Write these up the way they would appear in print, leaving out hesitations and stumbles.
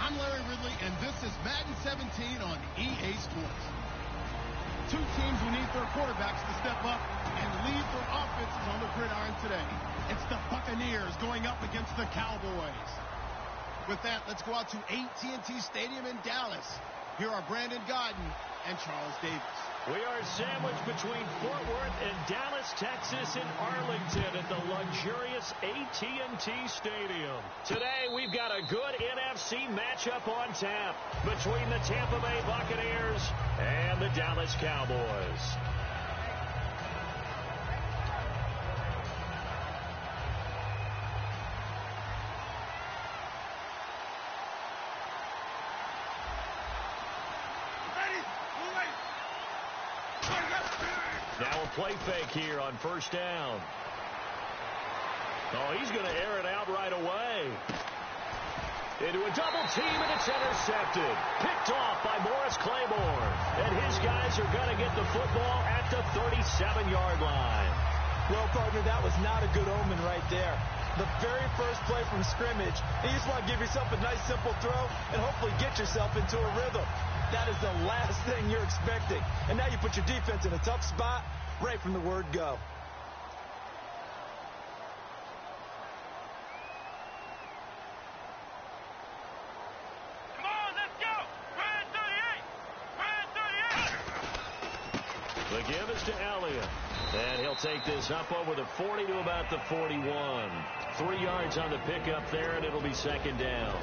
I'm Larry Ridley, and this is Madden 17 on EA Sports. Two teams who need their quarterbacks to step up and lead their offenses on the gridiron today. It's the Buccaneers going up against the Cowboys. With that, let's go out to AT&T Stadium in Dallas. Here are Brandon Godden and Charles Davis. We are sandwiched between Fort Worth and Dallas, Texas, and Arlington at the luxurious AT&T Stadium. Today, we've got a good NFC matchup on tap between the Tampa Bay Buccaneers and the Dallas Cowboys. Now a play fake here on first down. Oh, he's going to air it out right away. Into a double team, and it's intercepted. Picked off by Morris Claiborne. And his guys are going to get the football at the 37-yard line. Well, partner, that was not a good omen right there. The very first play from scrimmage, and you just want to give yourself a nice, simple throw and hopefully get yourself into a rhythm. That is the last thing you're expecting. And now you put your defense in a tough spot right from the word go. Come on, let's go. Brad 38. The give is to Elliott. And he'll take this up over the 40 to about the 41. 3 yards on the pickup there, and it'll be second down.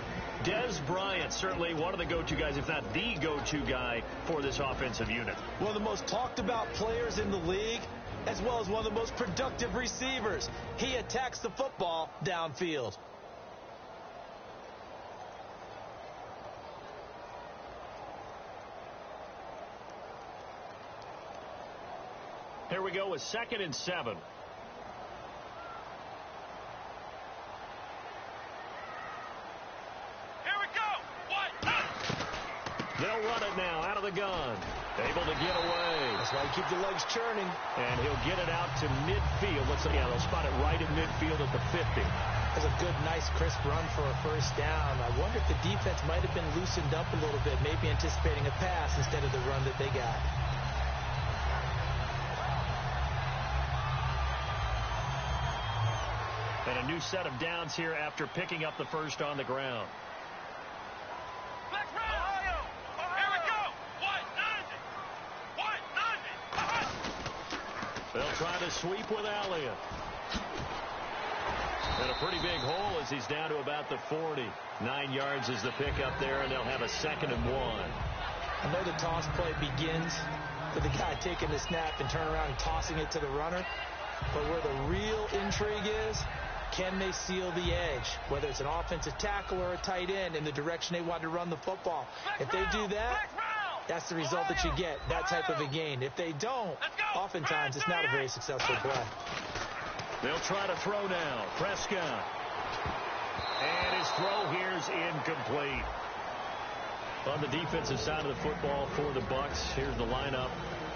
Dez Bryant, certainly one of the go-to guys, if not the go-to guy for this offensive unit. One of the most talked about players in the league, as well as one of the most productive receivers. He attacks the football downfield. Here we go with 2nd and 7. Here we go. What? They'll run it now out of the gun. Able to get away. That's why you keep the legs churning. And he'll get it out to midfield. Let's see. Yeah, they'll spot it right in midfield at the 50. That's a good, nice, crisp run for a first down. I wonder if the defense might have been loosened up a little bit, maybe anticipating a pass instead of the run that they got. And a new set of downs here after picking up the first on the ground. Let's run. Ohio. Here we go. What? They'll try to sweep with Elliott. And a pretty big hole as he's down to about the 40. 9 yards is the pickup there, and they'll have a 2nd and 1. I know the toss play begins with the guy taking the snap and turning around and tossing it to the runner. But where the real intrigue is, can they seal the edge, whether it's an offensive tackle or a tight end, in the direction they want to run the football? If they do that, that's the result that you get, that type of a gain. If they don't, oftentimes it's not a very successful play. They'll try to throw now. Prescott. And his throw here's incomplete. On the defensive side of the football for the Bucs, here's the lineup.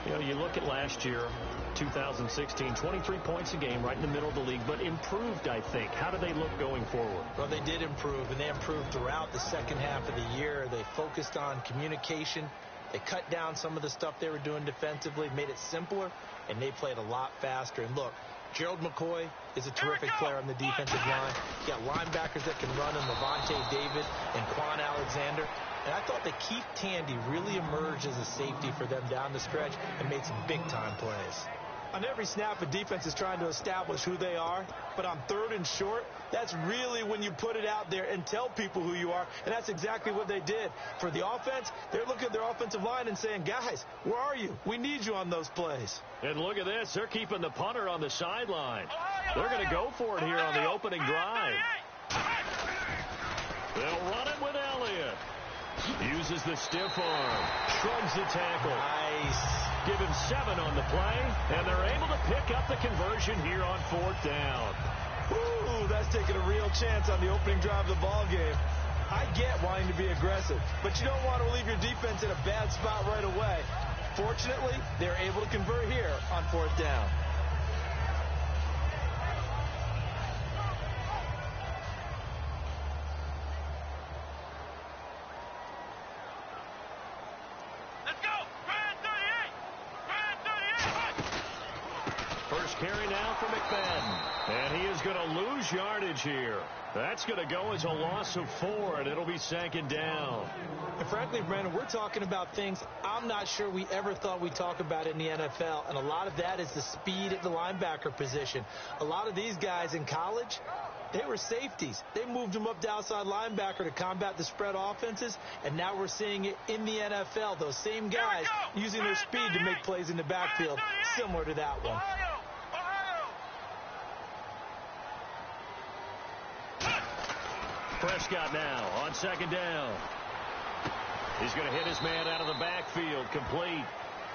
You know, you look at last year, 2016, 23 points a game, right in the middle of the league, but improved, I think. How do they look going forward? Well, they did improve, and they improved throughout the second half of the year. They focused on communication. They cut down some of the stuff they were doing defensively, made it simpler, and they played a lot faster. And look, Gerald McCoy is a terrific player on the defensive line. You got linebackers that can run in Levante David and Quan Alexander. And I thought that Keith Tandy really emerged as a safety for them down the stretch and made some big-time plays. On every snap, a defense is trying to establish who they are, but on 3rd and short, that's really when you put it out there and tell people who you are, and that's exactly what they did. For the offense, they're looking at their offensive line and saying, guys, where are you? We need you on those plays. And look at this. They're keeping the punter on the sideline. They're going to go for it here on the opening drive. They'll run it with Elliott. Uses the stiff arm. Shrugs the tackle. Nice. Give him 7 on the play, and they're able to pick up the conversion here on 4th down. Ooh, that's taking a real chance on the opening drive of the ball game. I get wanting to be aggressive, but you don't want to leave your defense in a bad spot right away. Fortunately, they're able to convert here on 4th down. First carry now for McFadden. And he is going to lose yardage here. That's going to go as a loss of 4, and it'll be second down. And frankly, Brandon, we're talking about things I'm not sure we ever thought we'd talk about in the NFL, and a lot of that is the speed at the linebacker position. A lot of these guys in college, they were safeties. They moved them up to outside linebacker to combat the spread offenses, and now we're seeing it in the NFL. Those same guys using their speed to make plays in the backfield, similar to that one. Prescott now on second down. He's going to hit his man out of the backfield, complete.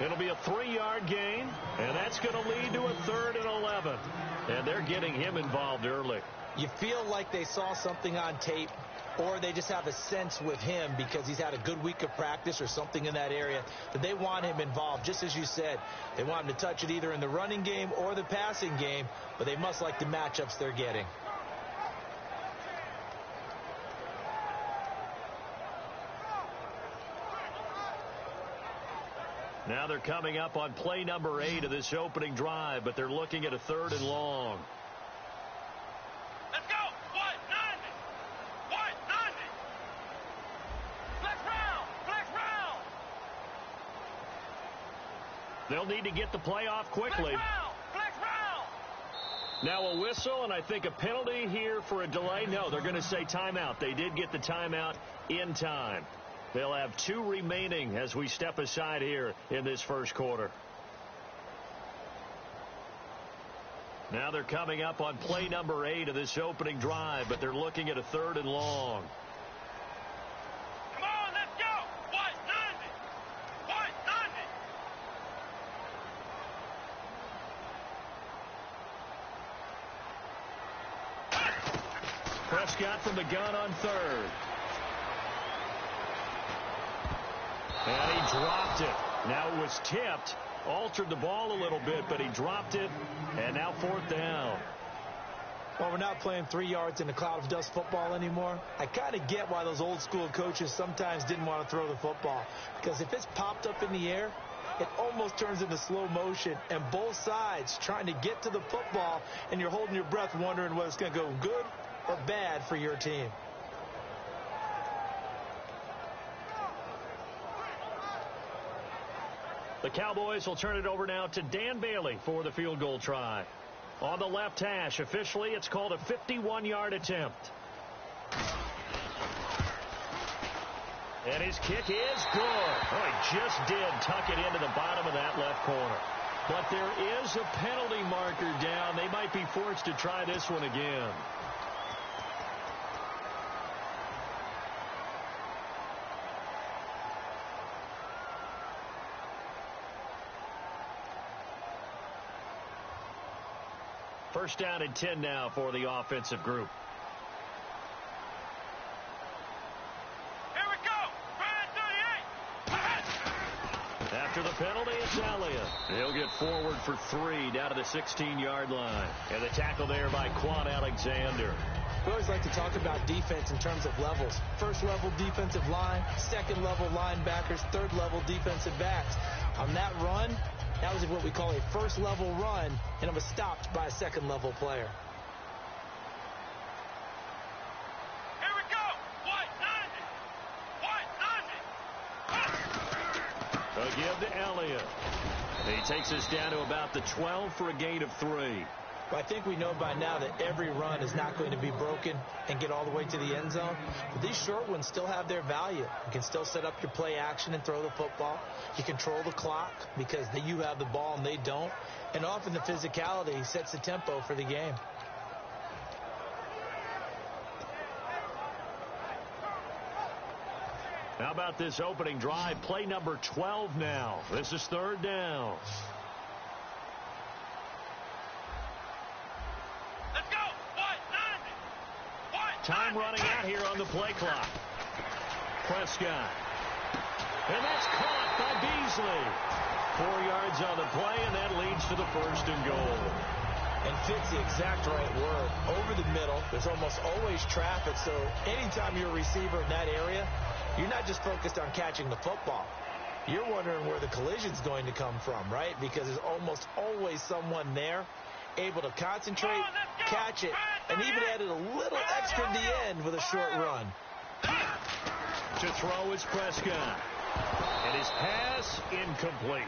It'll be a 3-yard gain, and that's going to lead to a 3rd and 11. And they're getting him involved early. You feel like they saw something on tape, or they just have a sense with him because he's had a good week of practice or something in that area that they want him involved. Just as you said, they want him to touch it either in the running game or the passing game, but they must like the matchups they're getting. Now they're coming up on play number 8 of this opening drive, but they're looking at a 3rd and long. Let's go. What? 90. Flex round. They'll need to get the play off quickly. Flex round. Now a whistle, and I think a penalty here for a delay. No, they're going to say timeout. They did get the timeout in time. They'll have 2 remaining as we step aside here in this first quarter. Now they're coming up on play number 8 of this opening drive, but they're looking at a 3rd and long. Come on, let's go. What? 90. Prescott from the gun on 3rd. And he dropped it. Now it was tipped, altered the ball a little bit, but he dropped it, and now 4th down. Well, we're not playing 3 yards in a cloud of dust football anymore. I kind of get why those old school coaches sometimes didn't want to throw the football, because if it's popped up in the air, it almost turns into slow motion, and both sides trying to get to the football, and you're holding your breath wondering whether it's going to go good or bad for your team. The Cowboys will turn it over now to Dan Bailey for the field goal try. On the left hash, officially, it's called a 51-yard attempt. And his kick is good. Oh, he just did tuck it into the bottom of that left corner. But there is a penalty marker down. They might be forced to try this one again. First down and 10 now for the offensive group. Here we go. 38. After the penalty, it's Elliott. He'll get forward for 3 down to the 16-yard line. And the tackle there by Quan Alexander. We always like to talk about defense in terms of levels. First-level defensive line, second-level linebackers, third-level defensive backs. On that run, that was what we call a first-level run, and it was stopped by a second-level player. Here we go. What? 90. A give to Elliott. He takes us down to about the 12 for a gain of 3. Well, I think we know by now that every run is not going to be broken and get all the way to the end zone. But these short ones still have their value. You can still set up your play action and throw the football. You control the clock because you have the ball and they don't. And often the physicality sets the tempo for the game. How about this opening drive? Play number 12 now. This is 3rd down. Let's go. What? 90. Time running out here on the play clock. Prescott. And that's caught by Beasley. 4 yards on the play, and that leads to the 1st and goal. And fits the exact right word. Over the middle, there's almost always traffic, so anytime you're a receiver in that area, you're not just focused on catching the football. You're wondering where the collision's going to come from, right? Because there's almost always someone there able to concentrate, catch it, and even added a little extra at the end with a short run. To throw is Prescott. And his pass incomplete.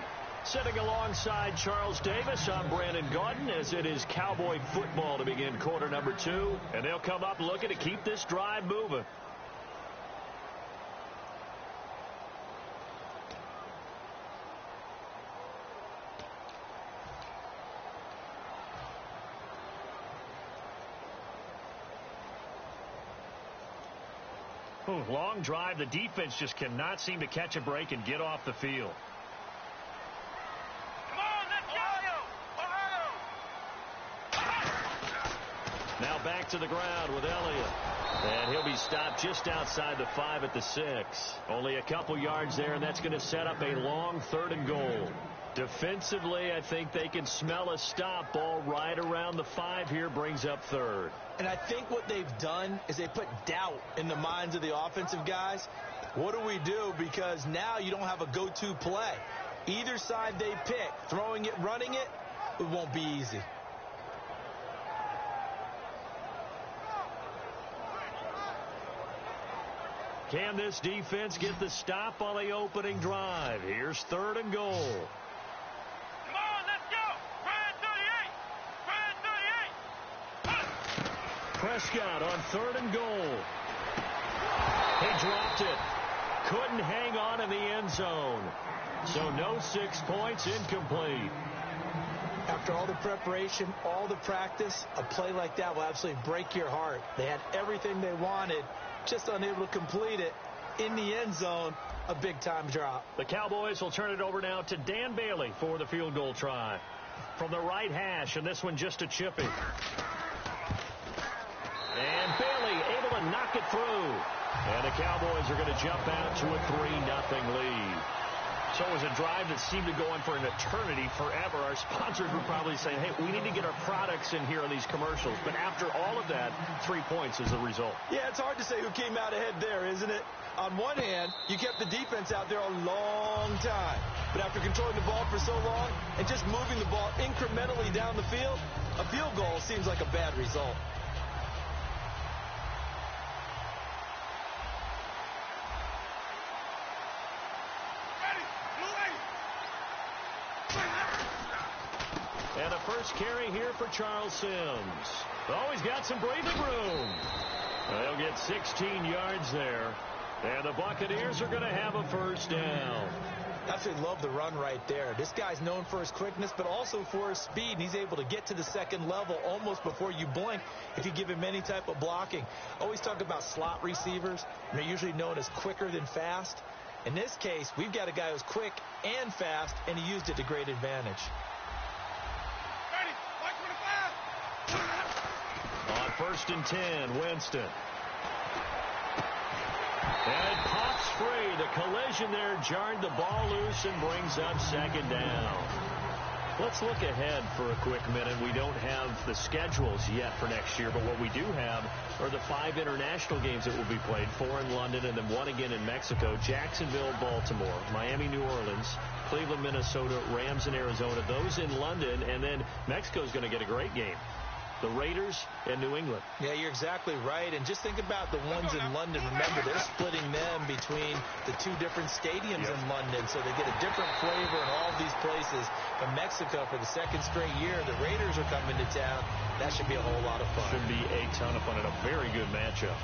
Sitting alongside Charles Davis, I'm Brandon Gaudin as it is Cowboy football to begin quarter number 2. And they'll come up looking to keep this drive moving. Long drive. The defense just cannot seem to catch a break and get off the field. Come on, let's go! Now back to the ground with Elliott. And he'll be stopped just outside the 5 at the 6. Only a couple yards there, and that's going to set up a long 3rd and goal. Defensively, I think they can smell a stop. Ball right around the 5 here brings up 3rd. And I think what they've done is they put doubt in the minds of the offensive guys. What do we do? Because now you don't have a go-to play. Either side they pick, throwing it, running it, it won't be easy. Can this defense get the stop on the opening drive? Here's 3rd and goal. Come on, let's go! Brad 38! Prescott on 3rd and goal. He dropped it. Couldn't hang on in the end zone. So no 6 points, incomplete. After all the preparation, all the practice, a play like that will absolutely break your heart. They had everything they wanted, just unable to complete it. In the end zone, a big-time drop. The Cowboys will turn it over now to Dan Bailey for the field goal try. From the right hash, and this one just a chippy. And Bailey able to knock it through. And the Cowboys are going to jump out to a 3-0 lead. So it was a drive that seemed to go on for an eternity, forever. Our sponsors were probably saying, hey, we need to get our products in here on these commercials. But after all of that, 3 points is the result. Yeah, it's hard to say who came out ahead there, isn't it? On one hand, you kept the defense out there a long time. But after controlling the ball for so long and just moving the ball incrementally down the field, a field goal seems like a bad result. And a first carry here for Charles Sims. Oh, he's got some breathing room. They'll get 16 yards there. And the Buccaneers are going to have a first down. Absolutely love the run right there. This guy's known for his quickness, but also for his speed. And he's able to get to the second level almost before you blink if you give him any type of blocking. Always talk about slot receivers. They're usually known as quicker than fast. In this case, we've got a guy who's quick and fast, and he used it to great advantage. On 1st and 10, Winston. And it pops free. The collision there jarred the ball loose and brings up 2nd down. Let's look ahead for a quick minute. We don't have the schedules yet for next year, but what we do have are the 5 international games that will be played, 4 in London and then 1 again in Mexico, Jacksonville, Baltimore, Miami, New Orleans, Cleveland, Minnesota, Rams, and Arizona. Those in London, and then Mexico's going to get a great game. The Raiders and New England. Yeah, you're exactly right. And just think about the ones in London. Remember, they're splitting them between the 2 different stadiums in London, so they get a different flavor in all of these places. But Mexico, for the 2nd straight year, the Raiders are coming to town. That should be a whole lot of fun. Should be a ton of fun and a very good matchup.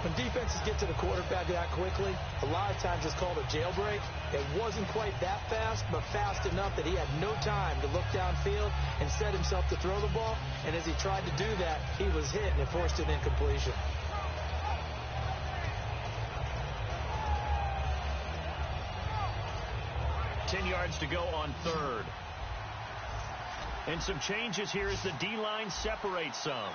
When defenses get to the quarterback that quickly, a lot of times it's called a jailbreak. It wasn't quite that fast, but fast enough that he had no time to look downfield and set himself to throw the ball. And as he tried to do that, he was hit and it forced an incompletion. $10 yards to go on 3rd. And some changes here as the D-line separates some.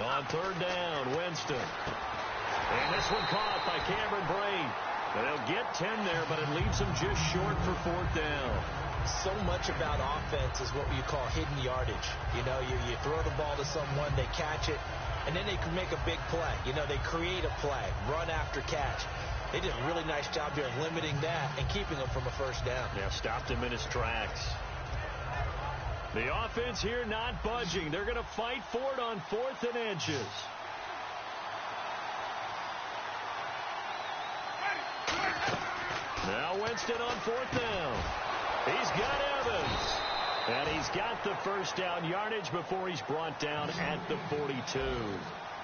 On 3rd down, Winston. And this one caught by Cameron Brain. They'll get 10 there, but it leaves them just short for 4th down. So much about offense is what you call hidden yardage. You know, you throw the ball to someone, they catch it, and then they can make a big play. You know, they create a play, run after catch. They did a really nice job there of limiting that and keeping him from a first down. Yeah, stopped him in his tracks. The offense here not budging. They're going to fight for it on 4th and inches. Now Winston on 4th down. He's got Evans. And he's got the first down yardage before he's brought down at the 42.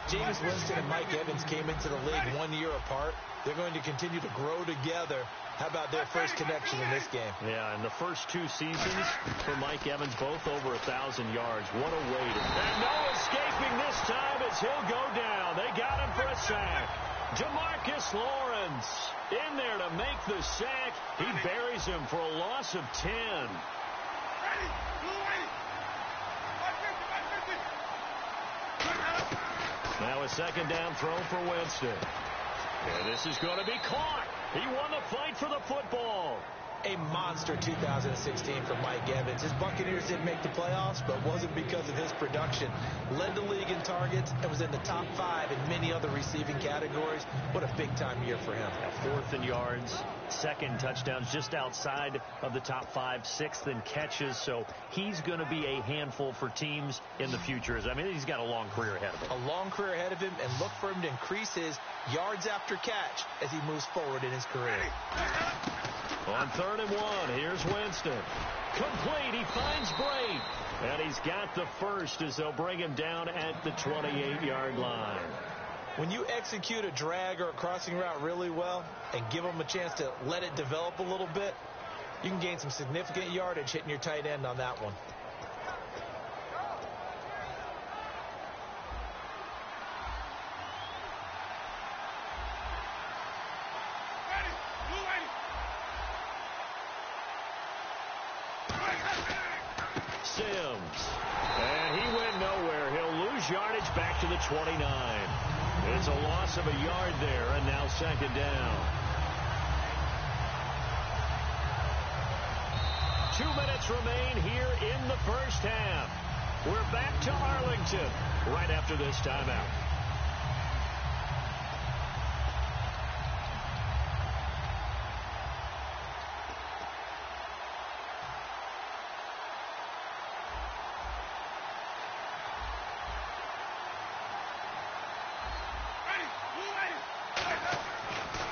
Jameis Winston and Mike Evans came into the league 1 year apart. They're going to continue to grow together. How about their first connection in this game? Yeah, in the first 2 seasons for Mike Evans, both over 1,000 yards. What a way to... And no escaping this time as he'll go down. They got him for a sack. Demarcus Lawrence in there to make the sack. He buries him for a loss of 10. Now a second down throw for Winston. And this is going to be caught. He won the fight for the football. A monster 2016 for Mike Evans. His Buccaneers didn't make the playoffs, but wasn't because of his production. Led the league in targets and was in the top 5 in many other receiving categories. What a big-time year for him. 4th in yards, 2nd touchdowns just outside of the top 5, 6th in catches. So he's going to be a handful for teams in the future. I mean, he's got a long career ahead of him. A long career ahead of him, and look for him to increase his yards after catch as he moves forward in his career. On 3rd and 1, here's Winston. Complete, he finds Brate. And he's got the first as they'll bring him down at the 28-yard line. When you execute a drag or a crossing route really well and give them a chance to let it develop a little bit, you can gain some significant yardage hitting your tight end on that one. Sims. And he went nowhere. He'll lose yardage back to the 29. It's a loss of a yard there, and now 2nd down. 2 minutes remain here in the first half. We're back to Arlington right after this timeout.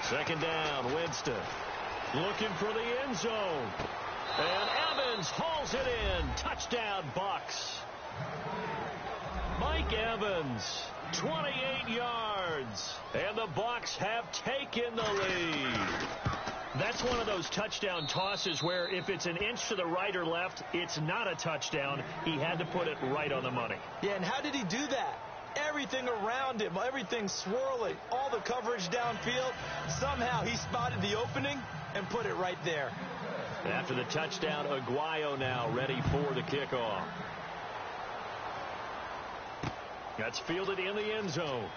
Second down, Winston looking for the end zone. And Evans hauls it in. Touchdown, Bucks. Mike Evans, 28 yards. And the Bucks have taken the lead. That's one of those touchdown tosses where if it's an inch to the right or left, it's not a touchdown. He had to put it right on the money. Yeah, and how did he do that? Everything around him, everything swirling, all the coverage downfield. Somehow he spotted the opening and put it right there. After the touchdown, Aguayo now ready for the kickoff. That's fielded in the end zone.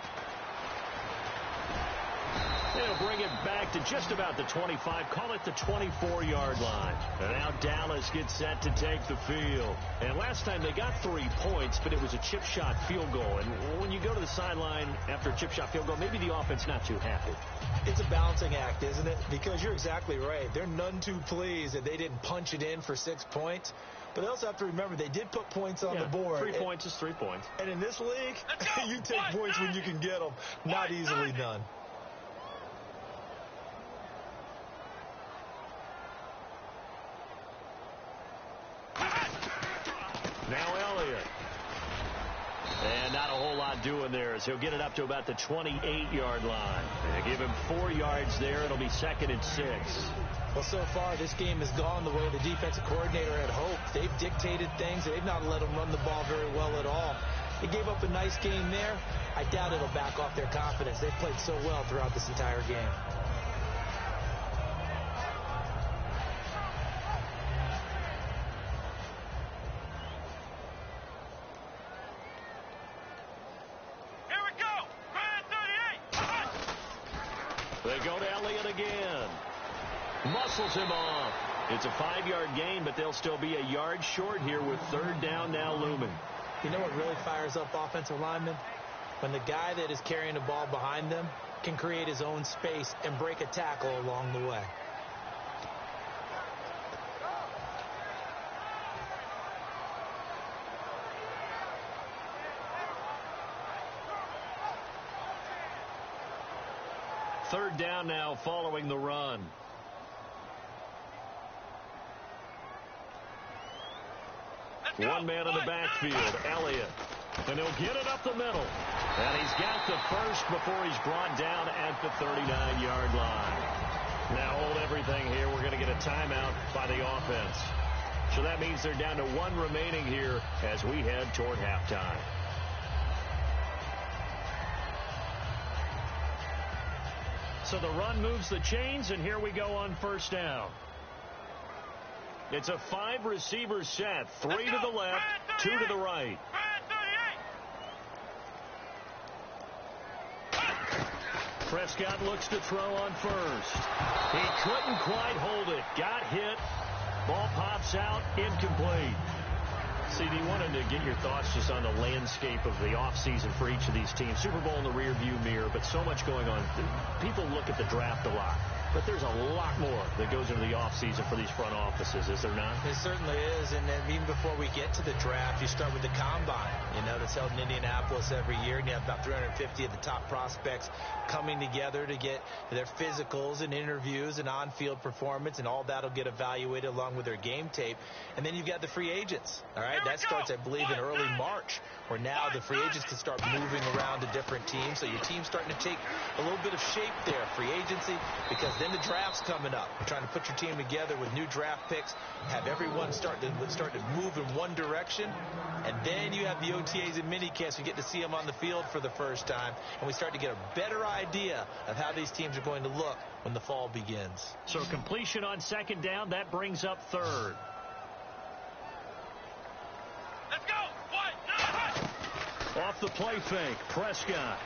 They'll bring it back to just about the 25. Call it the 24-yard line. And now Dallas gets set to take the field. And last time they got 3 points, but it was a chip shot field goal. And when you go to the sideline after a chip shot field goal, maybe the offense not too happy. It's a balancing act, isn't it? Because you're exactly right. They're none too pleased that they didn't punch it in for 6 points. But they also have to remember they did put points on the board. 3 points is 3 points. And in this league, you take points when you can get them. Not easily done. Now Elliott. And not a whole lot doing there as he'll get it up to about the 28-yard line. And give him 4 yards there. It'll be 2nd and 6. Well, so far this game has gone the way the defensive coordinator had hoped. They've dictated things. They've not let them run the ball very well at all. They gave up a nice game there. I doubt it'll back off their confidence. They've played so well throughout this entire game. They go to Elliott again. Muscles him off. It's a 5-yard gain, but they'll still be a yard short here with 3rd down now looming. You know what really fires up offensive linemen? When the guy that is carrying the ball behind them can create his own space and break a tackle along the way. Third down now following the run. One man in the backfield, Elliott. And he'll get it up the middle. And he's got the first before he's brought down at the 39-yard line. Now hold everything here. We're going to get a timeout by the offense. So that means they're down to one remaining here as we head toward halftime. So the run moves the chains, and here we go on first down. It's a 5-receiver set. 3 to the left, 2 to the right. Prescott looks to throw on first. He couldn't quite hold it. Got hit. Ball pops out. Incomplete. CD, wanted to get your thoughts just on the landscape of the offseason for each of these teams. Super Bowl in the rearview mirror, but so much going on. People look at the draft a lot. But there's a lot more that goes into the offseason for these front offices, is there not? It certainly is, and then even before we get to the draft, you start with the combine. You know, that's held in Indianapolis every year, and you have about 350 of the top prospects coming together to get their physicals and interviews and on-field performance, and all that will get evaluated along with their game tape. And then you've got the free agents, all right? That starts, I believe, in early March, where now the free agents can start moving around to different teams, so your team's starting to take a little bit of shape there, free agency, because then the draft's coming up. You're trying to put your team together with new draft picks, have everyone start to move in one direction, and then you have the OTAs and minicamps. You get to see them on the field for the first time, and we start to get a better idea of how these teams are going to look when the fall begins. So completion on second down, that brings up third. Let's go! Off the play fake, Prescott.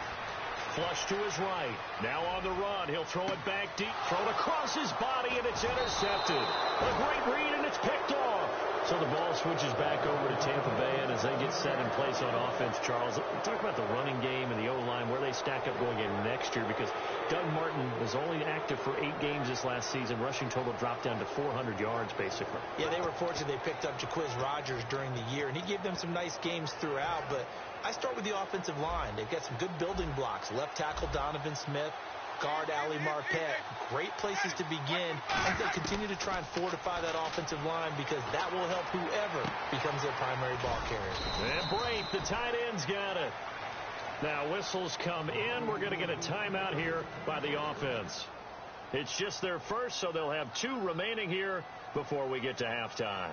Flush to his right. Now on the run. He'll throw it back deep. Thrown across his body, and it's intercepted. A great read, and it's picked off. So the ball switches back over to Tampa Bay, and as they get set in place on offense, Charles, talk about the running game and the O-line, where they stack up going in next year, because Doug Martin was only active for 8 games this last season. Rushing total dropped down to 400 yards, basically. Yeah, they were fortunate they picked up Jaquiz Rogers during the year, and he gave them some nice games throughout, but I start with the offensive line. They've got some good building blocks. Left tackle Donovan Smith, guard Ali Marpet. Great places to begin. And they'll continue to try and fortify that offensive line, because that will help whoever becomes their primary ball carrier. And Brate, the tight end's got it. Now whistles come in. We're going to get a timeout here by the offense. It's just their first, so they'll have 2 remaining here before we get to halftime.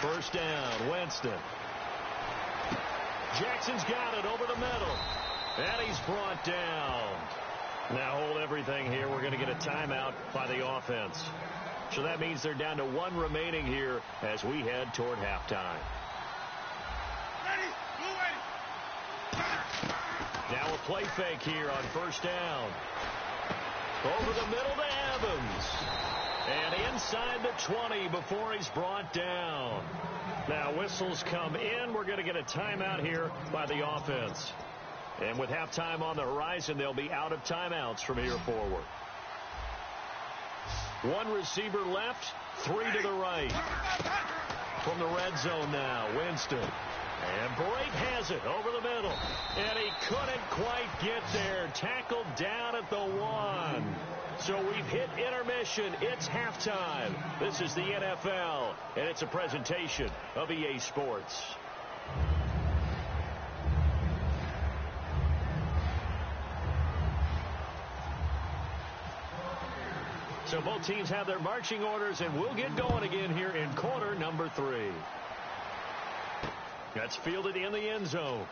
First down, Winston. Jackson's got it over the middle. And he's brought down. Now hold everything here. We're going to get a timeout by the offense. So that means they're down to 1 remaining here as we head toward halftime. Now a play fake here on first down. Over the middle to Evans. And inside the 20 before he's brought down. Now whistles come in. We're going to get a timeout here by the offense. And with halftime on the horizon, they'll be out of timeouts from here forward. 1 receiver left, 3 to the right. From the red zone now, Winston. And Brate has it over the middle. And he couldn't quite get there. Tackled down at the 1. So we've hit intermission. It's halftime. This is the NFL, and it's a presentation of EA Sports. So both teams have their marching orders, and we'll get going again here in quarter number 3. That's fielded in the end zone.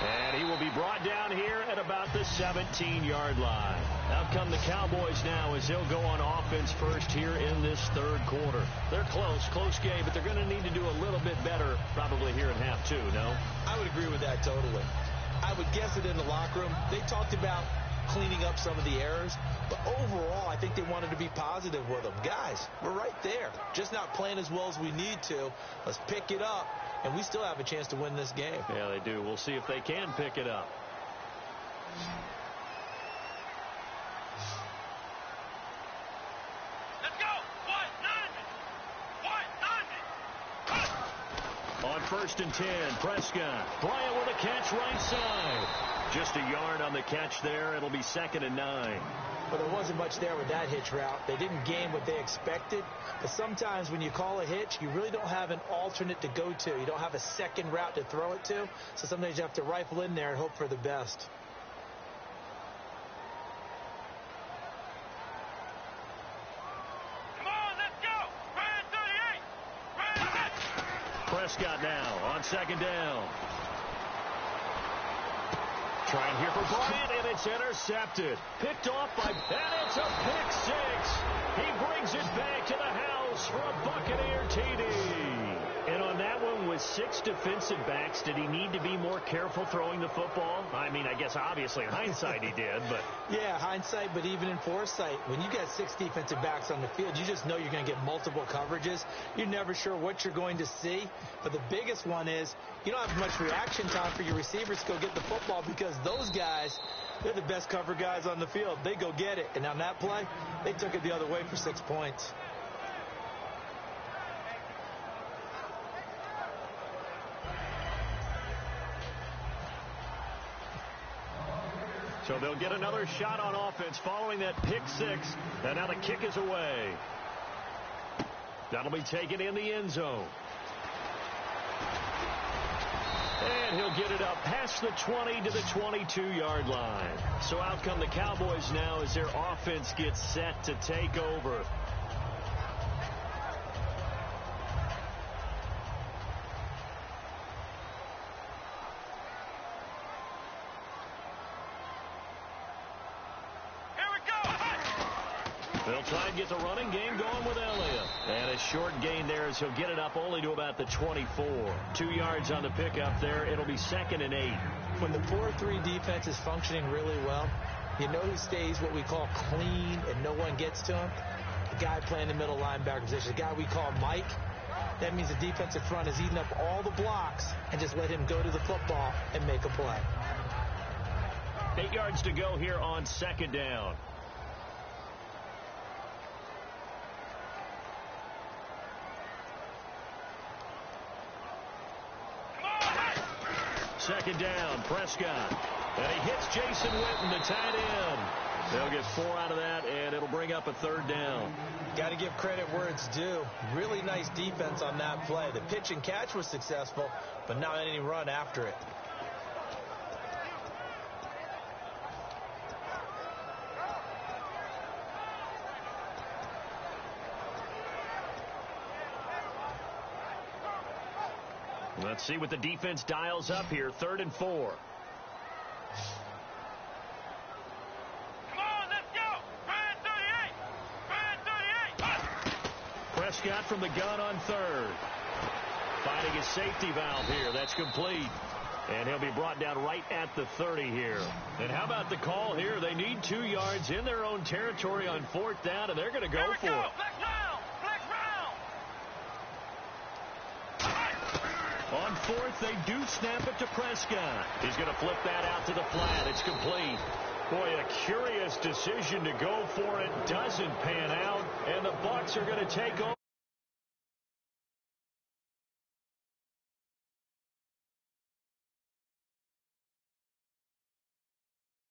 And he will be brought down here at about the 17-yard line. Out come the Cowboys now as they'll go on offense first here in this third quarter. They're close game, but they're going to need to do a little bit better probably here in half 2, no? I would agree with that totally. I would guess it in the locker room. They talked about cleaning up some of the errors, but overall, I think they wanted to be positive with them. Guys, we're right there. Just not playing as well as we need to. Let's pick it up, and we still have a chance to win this game. Yeah, they do. We'll see if they can pick it up. Let's go. On 1st and 10, Prescott. Bryant with a catch right side. Just a yard on the catch there. It'll be 2nd and 9. But there wasn't much there with that hitch route. They didn't gain what they expected. But sometimes when you call a hitch, you really don't have an alternate to go to. You don't have a second route to throw it to. So sometimes you have to rifle in there and hope for the best. Come on, let's go. Ryan 38. Ryan. Prescott now on 2nd down. Trying here for Bryant, and it's intercepted. Picked off by, and it's a pick 6. He brings it back to the house for a Buccaneer TD. And on that one, with 6 defensive backs, did he need to be more careful throwing the football? I mean, I guess obviously in hindsight he did, but... Yeah, hindsight, but even in foresight, when you got 6 defensive backs on the field, you just know you're going to get multiple coverages. You're never sure what you're going to see. But the biggest one is you don't have much reaction time for your receivers to go get the football because those guys, they're the best cover guys on the field. They go get it. And on that play, they took it the other way for 6 points. So they'll get another shot on offense following that pick 6. And now the kick is away. That'll be taken in the end zone. And he'll get it up past the 20 to the 22-yard line. So out come the Cowboys now as their offense gets set to take over. They'll try and get the running game going with Elliott. And a short gain there as he'll get it up only to about the 24. 2 yards on the pickup there. It'll be 2nd and 8. When the 4-3 defense is functioning really well, you know who stays what we call clean and no one gets to him? The guy playing the middle linebacker position, the guy we call Mike. That means the defensive front is eating up all the blocks and just let him go to the football and make a play. 8 yards to go here on 2nd down. Second down, Prescott. And he hits Jason Witten, the tight end. They'll get 4 out of that, and it'll bring up a 3rd down. Got to give credit where it's due. Really nice defense on that play. The pitch and catch was successful, but not any run after it. Let's see what the defense dials up here. 3rd and 4. Come on, let's go. Ryan 38. Ryan 38. Prescott from the gun on 3rd. Finding his safety valve here. That's complete. And he'll be brought down right at the 30 here. And how about the call here? They need 2 yards in their own territory on 4th down, and they're going to go for it. On 4th, they do snap it to Prescott. He's going to flip that out to the flat. It's complete. Boy, a curious decision to go for it. Doesn't pan out, and the Bucs are going to take over.